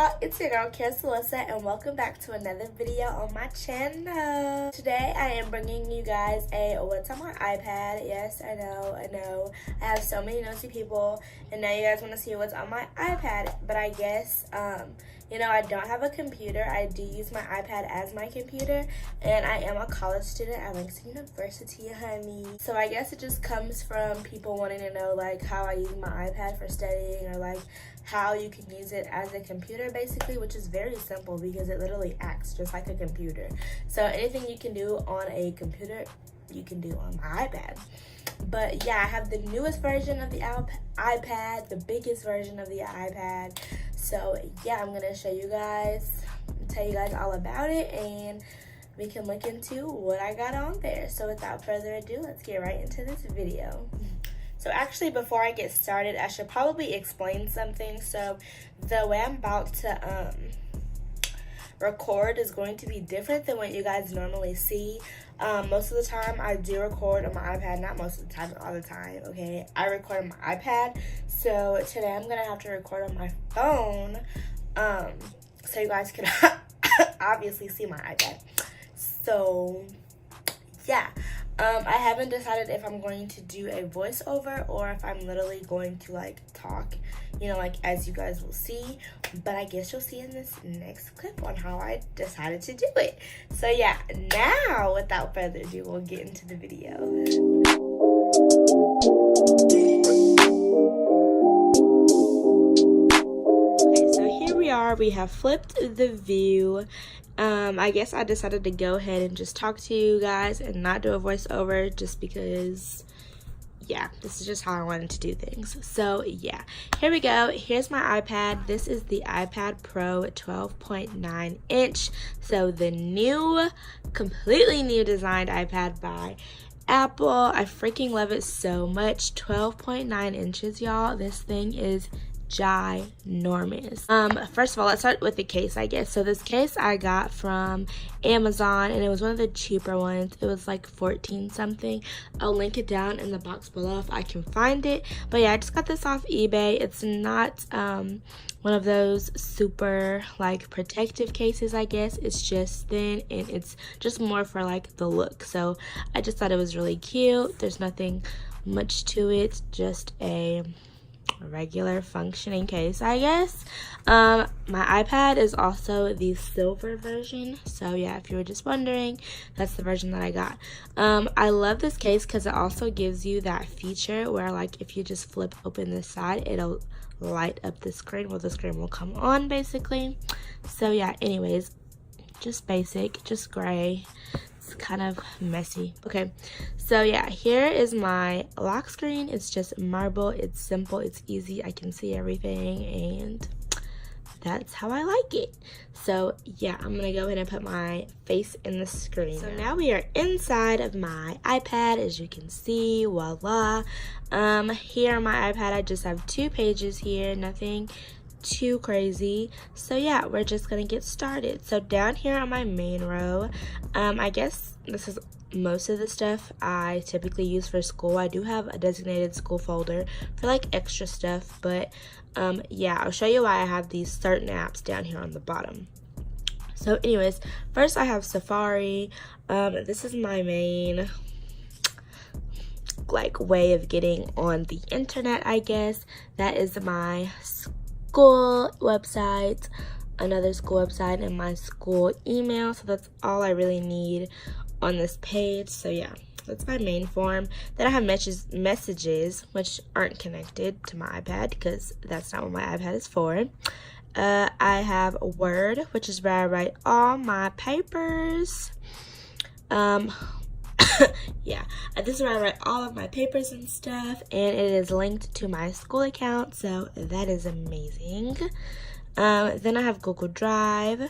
y'all, it's your girl Charis, Alyssa, and welcome back to another video on my channel. Today I am bringing you guys a what's on my iPad. Yes, I know. I have so many nosy people, and now you guys want to see what's on my iPad. But I guess, you know, I don't have a computer. I do use my iPad as my computer, and I am a college student at Langston University, honey. So I guess it just comes from people wanting to know, like, how I use my iPad for studying, or like how you can use it as a computer, basically, which is very simple because it literally acts just like a computer. So anything you can do on a computer, you can do on my iPad. But yeah, I have the newest version of the iPad, the biggest version of the iPad. So yeah, I'm gonna show you guys, tell you guys all about it, and we can look into what I got on there. So without further ado, let's get right into this video. So actually, before I get started, I should probably explain something. So the way I'm about to record is going to be different than what you guys normally see. Most of the time I do record on my iPad, not most of the time, all the time, okay? I record on my iPad. So today I'm gonna have to record on my phone, so you guys can obviously see my iPad. So yeah. I haven't decided if I'm going to do a voiceover or if I'm literally going to like talk, you know, like as you guys will see. But I guess you'll see in this next clip on how I decided to do it. So yeah, now without further ado, we'll get into the video. Okay, so here we are. We have flipped the view. I guess I decided to go ahead and just talk to you guys and not do a voiceover just because, yeah, this is just how I wanted to do things. So yeah, here we go. Here's my iPad. This is the iPad Pro 12.9 inch. So the new, completely new designed iPad by Apple. I freaking love it so much. 12.9 inches, y'all. This thing is ginormous. First of all, let's start with the case, I guess. So this case I got from Amazon, and it was one of the cheaper ones. It was like 14 something. I'll link it down in the box below if I can find it. But yeah, I just got this off eBay. It's not one of those super like protective cases, I guess. It's just thin, and it's just more for like the look. So I just thought it was really cute. There's nothing much to it, just a regular functioning case, I guess. My iPad is also the silver version, so yeah, if you were just wondering, that's the version that I got. I love this case because it also gives you that feature where, like, if you just flip open this side, it'll light up the screen. Well, the screen will come on, basically. So yeah, anyways, just basic, just gray. It's kind of messy. Okay, so yeah, here is my lock screen. It's just marble. It's simple, it's easy, I can see everything, and that's how I like it. So yeah, I'm gonna go ahead and put my face in the screen. So now we are inside of my iPad, as you can see. Voila. Here on my iPad, I just have 2 pages here, nothing too crazy. So yeah, we're just gonna get started. So down here on my main row, I guess this is most of the stuff I typically use for school. I do have a designated school folder for like extra stuff, but yeah, I'll show you why I have these certain apps down here on the bottom. So anyways, first I have Safari. This is my main like way of getting on the internet, I guess. That is my school website, another school website, and my school email. So that's all I really need on this page. So yeah, that's my main form. Then I have messages, which aren't connected to my iPad because that's not what my iPad is for. I have Word, which is where I write all my papers. Yeah, this is where I write all of my papers and stuff, and it is linked to my school account, so that is amazing. Then I have Google Drive,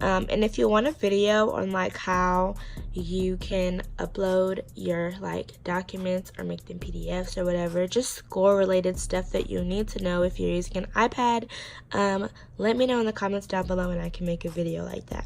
and if you want a video on like how you can upload your like documents or make them PDFs or whatever, just school related stuff that you need to know if you're using an iPad, let me know in the comments down below and I can make a video like that.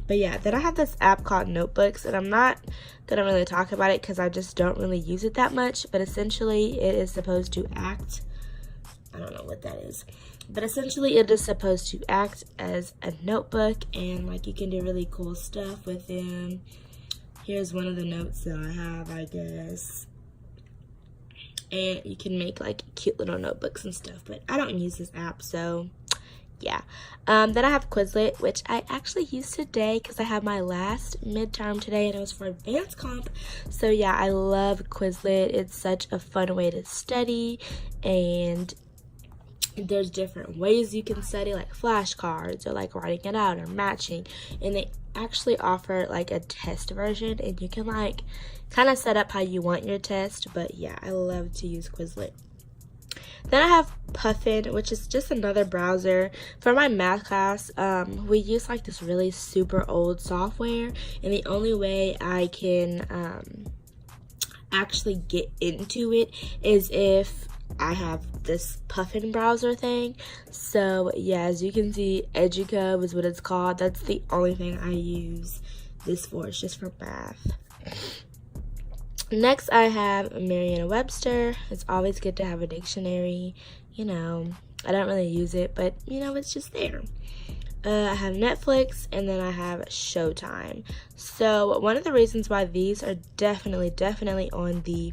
But yeah, then I have this app called Notebooks, and I'm not gonna really talk about it because I just don't really use it that much, but essentially it is supposed to act, I don't know what that is. But essentially it is supposed to act as a notebook, and like you can do really cool stuff with them. Here's one of the notes that I have, I guess. And you can make like cute little notebooks and stuff, but I don't use this app, so yeah. Then I have Quizlet, which I actually used today because I have my last midterm today and it was for advanced comp. So yeah, I love Quizlet. It's such a fun way to study, and there's different ways you can study, like flashcards or like writing it out or matching. And they actually offer like a test version, and you can like kind of set up how you want your test. But yeah, I love to use Quizlet. Then I have Puffin, which is just another browser. For my math class, we use like this really super old software, and the only way I can actually get into it is if I have this Puffin browser thing. So yeah, as you can see, EduCub is what it's called. That's the only thing I use this for. It's just for math. Next, I have Merriam-Webster. It's always good to have a dictionary. You know, I don't really use it, but you know, it's just there. I have Netflix, and then I have Showtime. So one of the reasons why these are definitely on the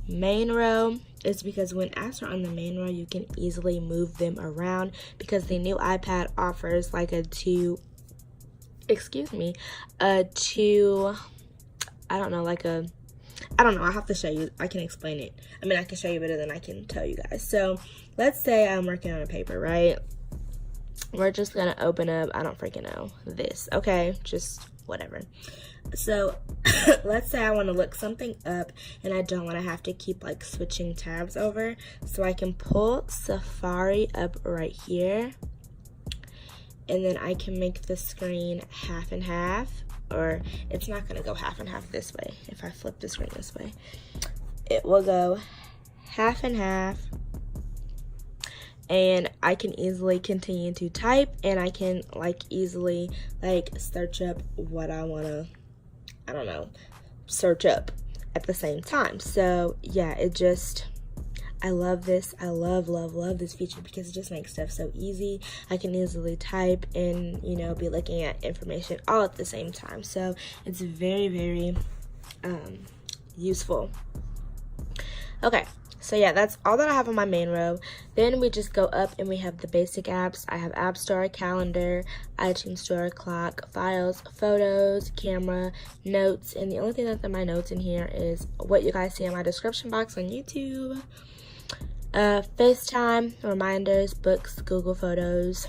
main row is because when apps are on the main row, you can easily move them around, because the new iPad offers like I don't know, I'll have to show you. I can explain it. I mean, I can show you better than I can tell you guys. So let's say I'm working on a paper, right? We're just gonna open up, I don't freaking know, this, okay? Just whatever. So let's say I want to look something up and I don't want to have to keep like switching tabs over. So I can pull Safari up right here, and then I can make the screen half and half. Or it's not going to go half and half this way. If I flip the screen this way, it will go half and half, and I can easily continue to type, and I can like easily like search up what I want to, I don't know, search up at the same time. So yeah, I love this. I love this feature because it just makes stuff so easy. I can easily type and, you know, be looking at information all at the same time. So it's very useful. Okay, so yeah, that's all that I have on my main row. Then we just go up and we have the basic apps. I have App Store, Calendar, iTunes Store, Clock, Files, Photos, Camera, Notes, and the only thing that's in my notes in here is what you guys see in my description box on YouTube. FaceTime, reminders, books, Google Photos,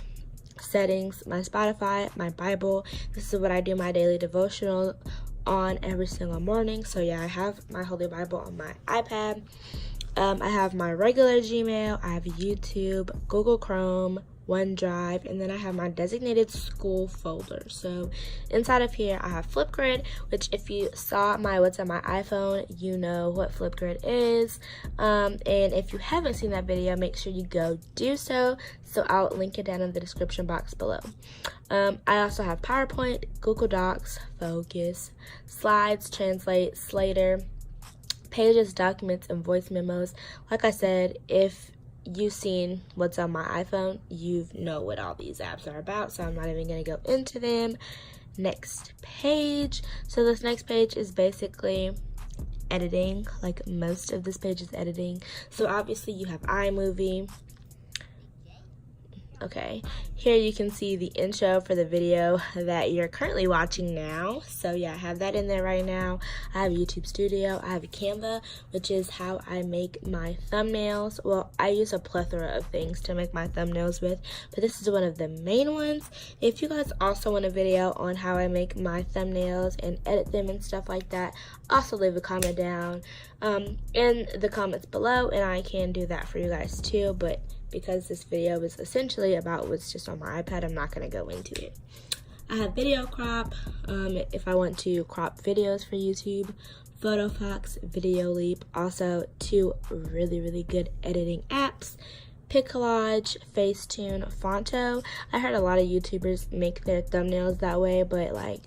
settings, my Spotify, my Bible. This is what I do my daily devotional on every single morning. So yeah, I have my Holy Bible on my iPad. I have my regular Gmail, I have YouTube, Google Chrome, OneDrive, and then I have my designated school folder. So inside of here I have Flipgrid, which if you saw what's on my iPhone, you know what Flipgrid is. And if you haven't seen that video, make sure you go do so. So I'll link it down in the description box below. I also have PowerPoint, Google Docs, Focus, Slides, Translate, Slater, Pages, Documents, and Voice Memos. Like I said, if you've seen what's on my iPhone, you know what all these apps are about, so I'm not even going to go into them. Next page. So this next page is basically editing. Like most of this page is editing. So obviously you have iMovie. Okay, here you can see the intro for the video that you're currently watching now. So yeah, I have that in there right now. I have YouTube Studio. I have Canva, which is how I make my thumbnails. Well, I use a plethora of things to make my thumbnails with, but this is one of the main ones. If you guys also want a video on how I make my thumbnails and edit them and stuff like that, also leave a comment down in the comments below, and I can do that for you guys too. But because this video is essentially about what's just on my iPad, I'm not going to go into it. I have Video Crop, if I want to crop videos for YouTube, PhotoFox, Video Leap, also two really good editing apps, Piccollage, Facetune, Fonto. I heard a lot of YouTubers make their thumbnails that way, but like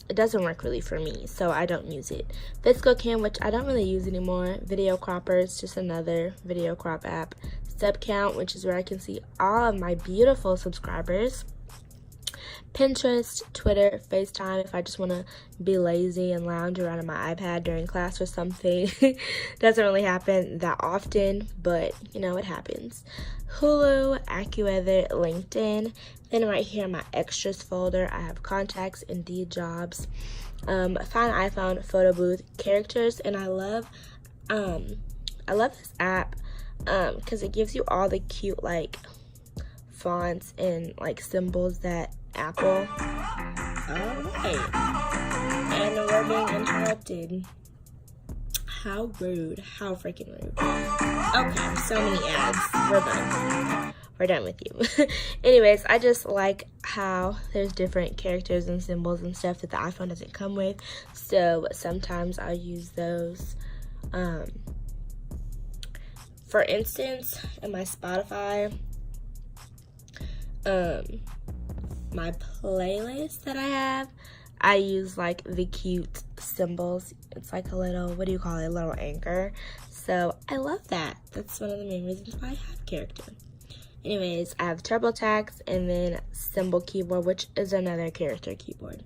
it doesn't work really for me, so I don't use it. VSCOcam, which I don't really use anymore. Video Cropper is just another video crop app. sub count, which is where I can see all of my beautiful subscribers. Pinterest, Twitter, FaceTime if I just want to be lazy and lounge around on my iPad during class or something. Doesn't really happen that often, but you know, it happens. Hulu, AccuWeather, LinkedIn. Then right here in my extras folder, I have contacts, Indeed jobs, Find iPhone, photo booth, characters, and I love this app because it gives you all the cute like fonts and like symbols that Apple. Alright. And we're being interrupted. How rude. How freaking rude. Okay, so many ads. We're done. We're done with you. Anyways, I just like how there's different characters and symbols and stuff that the iPhone doesn't come with. So sometimes I'll use those. For instance, in my Spotify, my playlist that I have, I use like the cute symbols. It's like a little, what do you call it, a little anchor. So I love that. That's one of the main reasons why I have character. Anyways, I have TurboTax and then symbol keyboard, which is another character keyboard.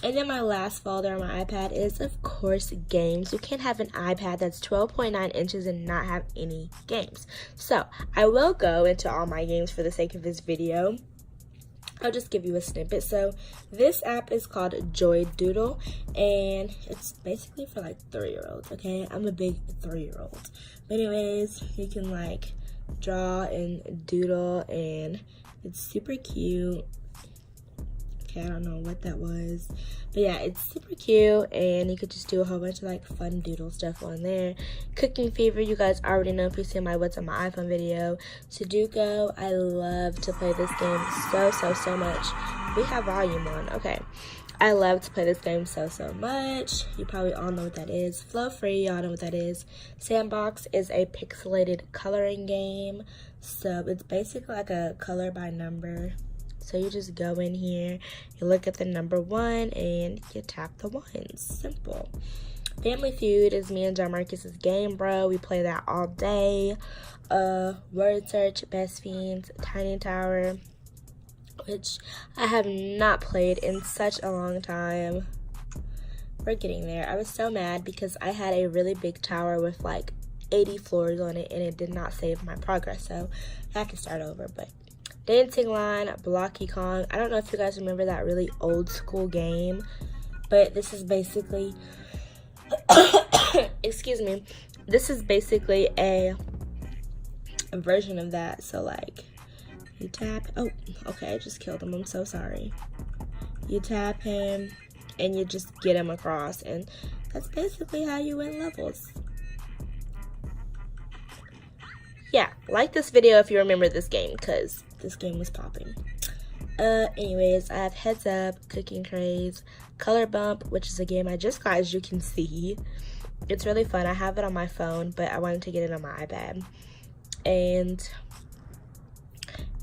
And then my last folder on my iPad is, of course, games. You can't have an iPad that's 12.9 inches and not have any games. So I will go into all my games for the sake of this video. I'll just give you a snippet. So this app is called Joy Doodle, and it's basically for like 3-year-olds, okay? I'm a big 3-year-old. But anyways, you can like draw and doodle, and it's super cute. Okay, I don't know what that was, but yeah, it's super cute, and you could just do a whole bunch of like fun doodle stuff on there. Cooking Fever, you guys already know if you see my What's on My iPhone video. Sudoku, I love to play this game so much. We have volume on, okay. I love to play this game so much. You probably all know what that is. Flow Free, y'all know what that is. Sandbox is a pixelated coloring game, so it's basically like a color by number. So you just go in here, you look at the number 1, and you tap the ones. Simple. Family Feud is me and John Marcus's game, bro. We play that all day. Word Search, Best Fiends, Tiny Tower, which I have not played in such a long time. We're getting there. I was so mad because I had a really big tower with like 80 floors on it, and it did not save my progress, so I had to start over. But Dancing Line, Blocky Kong. I don't know if you guys remember that really old school game, but this is basically excuse me, this is basically a version of that. So like you tap, oh okay, I just killed him, I'm so sorry. You tap him and you just get him across, and that's basically how you win levels. Yeah, like this video if you remember this game, because this game was popping. Anyways, I have Heads Up, Cooking Craze, Color Bump, which is a game I just got, as you can see. It's really fun. I have it on my phone, but I wanted to get it on my iPad. And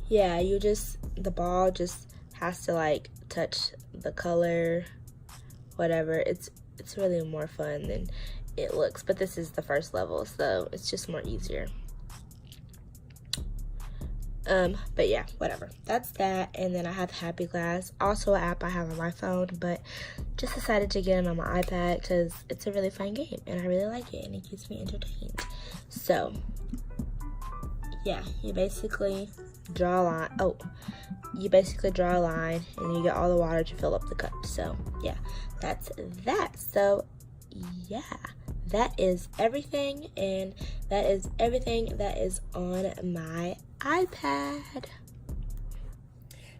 yeah, you just, the ball just has to like touch the color, whatever. It's really more fun than it looks, but this is the first level, so it's just more easier. But yeah, whatever. That's that. And then I have Happy Glass, also an app I have on my phone, but just decided to get it on my iPad because it's a really fun game and I really like it and it keeps me entertained. So yeah, you basically draw a line. Oh, you basically draw a line and you get all the water to fill up the cup. So yeah, that's that. So yeah, that is everything, and that is everything that is on my iPad.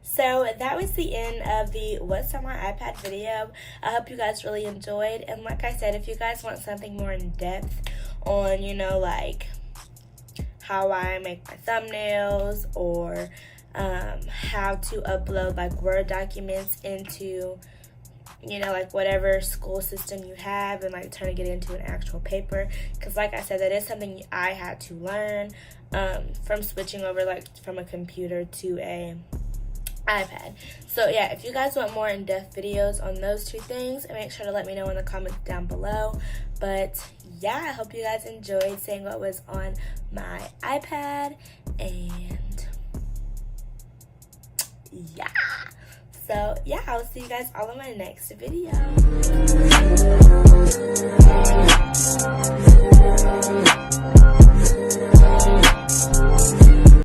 So that was the end of the What's on My iPad video. I hope you guys really enjoyed, and like I said, if you guys want something more in depth on, you know, like how I make my thumbnails, or how to upload like Word documents into, you know, like whatever school system you have, and like turning it into an actual paper, because like I said, that is something I had to learn from switching over like from a computer to a iPad. So yeah, if you guys want more in-depth videos on those two things, make sure to let me know in the comments down below. But yeah, I hope you guys enjoyed seeing what was on my iPad, and yeah. So yeah, I'll see you guys all in my next video.